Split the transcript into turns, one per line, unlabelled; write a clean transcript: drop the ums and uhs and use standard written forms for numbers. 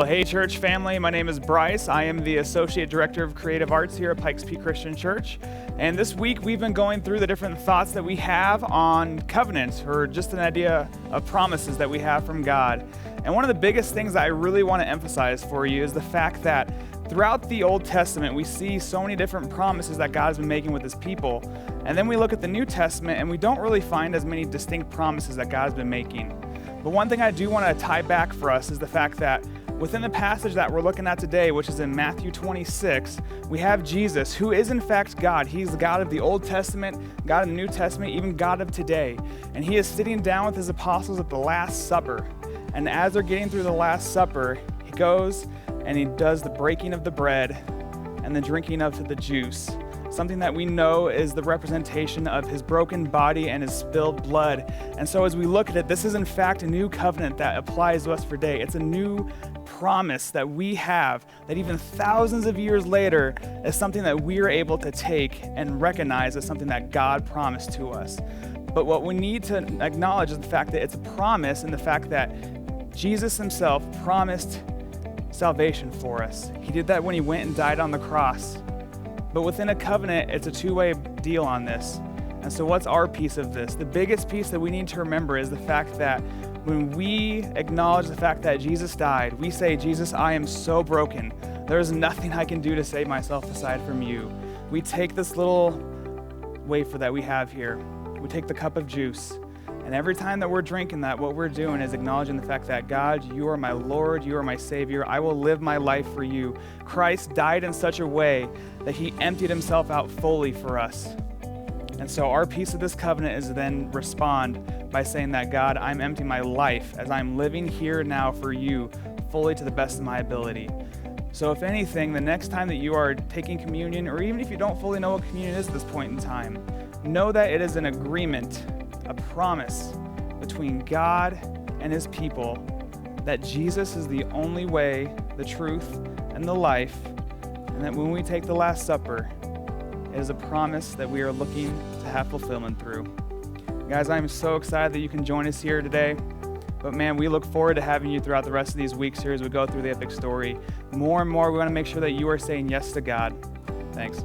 Well, hey, church family. My name is Bryce. I am the Associate Director of Creative Arts here at Pikes Peak Christian Church. And this week, we've been going through the different thoughts that we have on covenants, or just an idea of promises that we have from God. And one of the biggest things that I really want to emphasize for you is the fact that throughout the Old Testament, we see so many different promises that God has been making with his people. And then we look at the New Testament, and we don't really find as many distinct promises that God has been making. But one thing I do want to tie back for us is the fact that within the passage that we're looking at today, which is in Matthew 26, we have Jesus, who is in fact God. He's the God of the Old Testament, God of the New Testament, even God of today. And he is sitting down with his apostles at the Last Supper. And as they're getting through the Last Supper, he goes and he does the breaking of the bread and the drinking of the juice, something that we know is the representation of his broken body and his spilled blood. And so as we look at it, this is in fact a new covenant that applies to us for today. It's a new promise that we have that even thousands of years later is something that we are able to take and recognize as something that God promised to us. But what we need to acknowledge is the fact that it's a promise, and the fact that Jesus himself promised salvation for us. He did that when he went and died on the cross. But within a covenant, it's a two-way deal on this. And so what's our piece of this? The biggest piece that we need to remember is the fact that when we acknowledge the fact that Jesus died, we say, Jesus, I am so broken. There's nothing I can do to save myself aside from you. We take this little wafer that we have here. We take the cup of juice. And every time that we're drinking that, what we're doing is acknowledging the fact that, God, you are my Lord, you are my Savior. I will live my life for you. Christ died in such a way that he emptied himself out fully for us. And so our piece of this covenant is then respond by saying that, God, I'm emptying my life as I'm living here now for you fully to the best of my ability. So if anything, the next time that you are taking communion, or even if you don't fully know what communion is at this point in time, know that it is an agreement, a promise between God and his people that Jesus is the only way, the truth, and the life, and that when we take the Last Supper, it is a promise that we are looking to have fulfillment through. Guys, I'm so excited that you can join us here today. But man, we look forward to having you throughout the rest of these weeks here as we go through the epic story. More and more, we want to make sure that you are saying yes to God. Thanks.